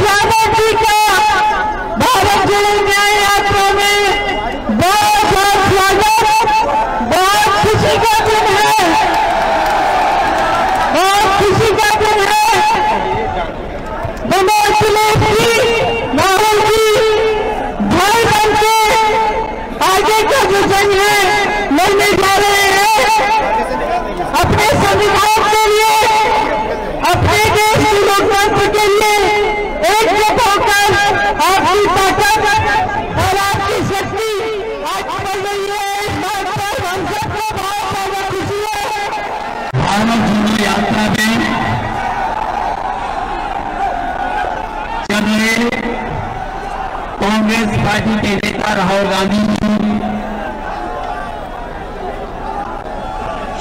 स्वागत जी का भारत जोड़ो न्याय यात्रा में बहुत बहुत स्वागत। बहुत खुशी का दिन है, बहुत खुशी का दिन है। मनोज तिवारी जी, राहुल जी भाई बन के आगे का जो जंग है लड़ने जा रहे हैं अपने संविधान के लिए, अपने देश की लोकतंत्र के लिए एकजुट होकर आपकी ताकत और आपकी शक्ति आज बढ़ रही है। इस बात पर हम सबको बहुत ज्यादा खुशी है। भारत जोड़ो यात्रा में चल रहे कांग्रेस पार्टी के नेता राहुल गांधी जी,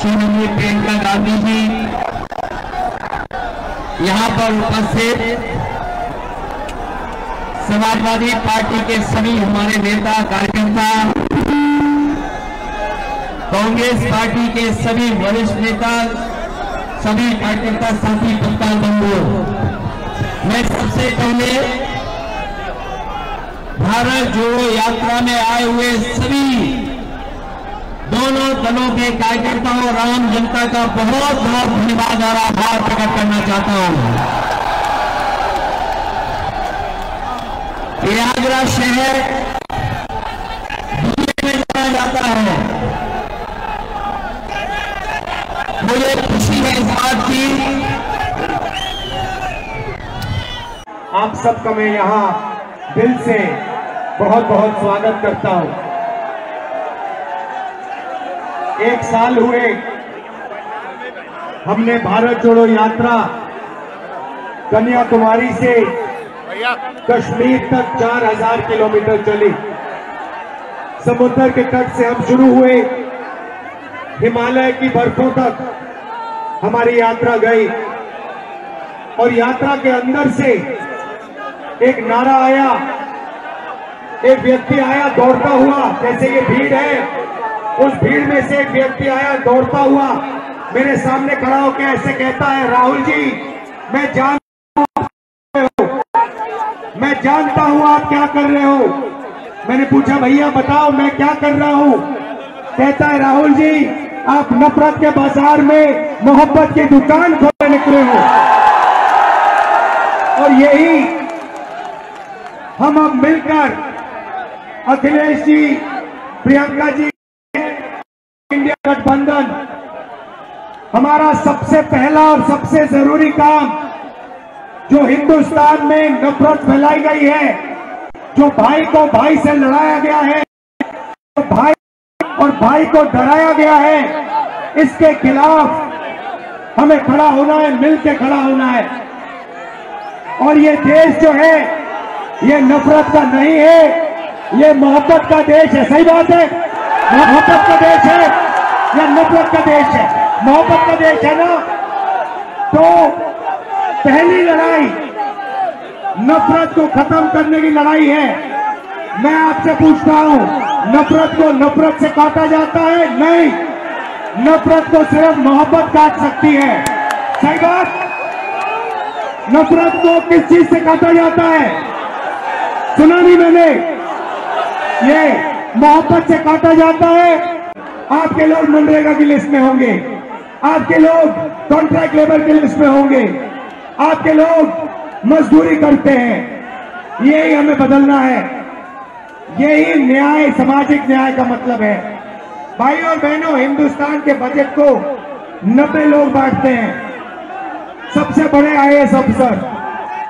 श्रीमती प्रियंका गांधी जी यहां पर उपस्थित समाजवादी पार्टी के सभी हमारे नेता कार्यकर्ता, कांग्रेस पार्टी के सभी वरिष्ठ नेता, सभी कार्यकर्ता साथी पत्रकार बंधुओं, मैं सबसे पहले भारत जोड़ो यात्रा में आए हुए सभी दोनों दलों के कार्यकर्ताओं और आम जनता का बहुत बहुत धन्यवाद और आभार प्रकट करना चाहता हूं। प्रयागराज शहर में जाना जाता है, मुझे खुशी है इस बात की। आप सबका मैं यहाँ दिल से बहुत बहुत स्वागत करता हूँ। एक साल हुए हमने भारत जोड़ो यात्रा कन्याकुमारी से कश्मीर तक 4000 किलोमीटर चली। समुद्र के तट से हम शुरू हुए, हिमालय की बर्फों तक हमारी यात्रा गई और यात्रा के अंदर से एक नारा आया, एक व्यक्ति आया दौड़ता हुआ, जैसे ये भीड़ है उस भीड़ में से एक व्यक्ति आया दौड़ता हुआ मेरे सामने खड़ा होकर ऐसे कहता है, राहुल जी मैं जानता हूं आप क्या कर रहे हो। मैंने पूछा भैया बताओ मैं क्या कर रहा हूं। कहता है राहुल जी आप नफरत के बाजार में मोहब्बत की दुकान खोलने निकले हो। और यही हम अब मिलकर अखिलेश जी, प्रियंका जी, इंडिया गठबंधन, हमारा सबसे पहला और सबसे जरूरी काम जो हिंदुस्तान में नफरत फैलाई गई है, जो भाई को भाई से लड़ाया गया है, जो भाई और भाई को डराया गया है, इसके खिलाफ हमें खड़ा होना है, मिलकर खड़ा होना है। और ये देश जो है ये नफरत का नहीं है, ये मोहब्बत का देश है। सही बात है, मोहब्बत का देश है या नफरत का देश है? मोहब्बत का देश है ना। तो पहली लड़ाई नफरत को खत्म करने की लड़ाई है। मैं आपसे पूछता हूं, नफरत को नफरत से काटा जाता है? नहीं, नफरत को सिर्फ मोहब्बत काट सकती है। सही बात। नफरत को किस चीज से काटा जाता है? सुना नहीं मैंने? ये मोहब्बत से काटा जाता है। आपके लोग मनरेगा की लिस्ट में होंगे, आपके लोग कॉन्ट्रैक्ट लेबर की लिस्ट में होंगे, आपके लोग मजदूरी करते हैं। यही हमें बदलना है, यही न्याय, सामाजिक न्याय का मतलब है। भाई और बहनों, हिंदुस्तान के बजट को 90 लोग बांटते हैं, सबसे बड़े IAS अफसर।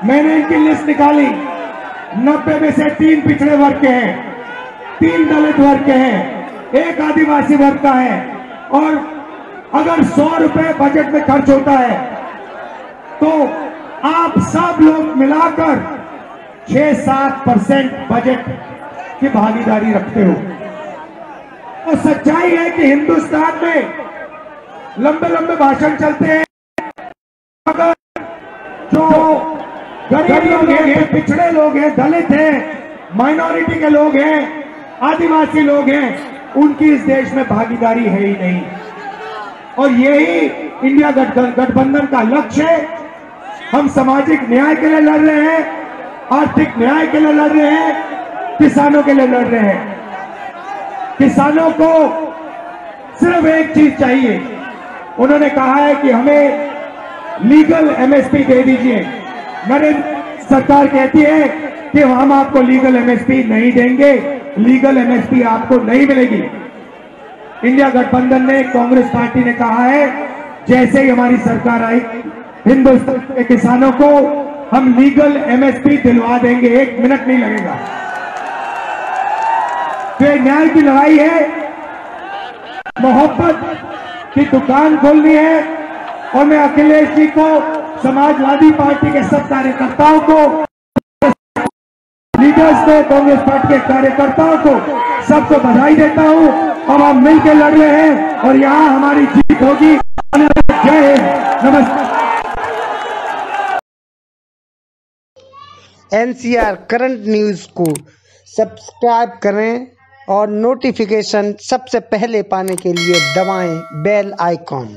मैंने इनकी लिस्ट निकाली, 90 में से 3 पिछड़े वर्ग के हैं, 3 दलित वर्ग के हैं, 1 आदिवासी वर्ग का है। और अगर 100 रुपए बजट में खर्च होता है तो आप सब लोग मिलाकर 6-7% बजट की भागीदारी रखते हो। तो सच्चाई है कि हिंदुस्तान में लंबे लंबे भाषण चलते हैं, मगर जो गरीब लोग हैं, पिछड़े लोग हैं, दलित हैं, माइनॉरिटी के लोग हैं, आदिवासी लोग हैं, उनकी इस देश में भागीदारी है ही नहीं। और यही इंडिया गठबंधन का लक्ष्य है। हम सामाजिक न्याय के लिए लड़ रहे हैं, आर्थिक न्याय के लिए लड़ रहे हैं, किसानों के लिए लड़ रहे हैं। किसानों को सिर्फ एक चीज चाहिए, उन्होंने कहा है कि हमें लीगल एमएसपी दे दीजिए। नरेंद्र सरकार कहती है कि हम आपको लीगल एमएसपी नहीं देंगे, लीगल एमएसपी आपको नहीं मिलेगी। इंडिया गठबंधन ने, कांग्रेस पार्टी ने कहा है जैसे ही हमारी सरकार आई, हिंदुस्तान के किसानों को हम लीगल एमएसपी दिलवा देंगे, 1 मिनट नहीं लगेगा। तो ये न्याय की लड़ाई है, मोहब्बत की दुकान खोलनी है। और मैं अखिलेश जी को, समाजवादी पार्टी के सब कार्यकर्ताओं को, लीडर्स को, कांग्रेस पार्टी के कार्यकर्ताओं को, सबको बधाई देता हूं। और हम मिलकर लड़ रहे हैं और यहां हमारी जीत होगी। जय हिंद, नमस्कार। NCR करंट न्यूज़ को सब्सक्राइब करें और नोटिफिकेशन सबसे पहले पाने के लिए दबाएं बेल आइकॉन।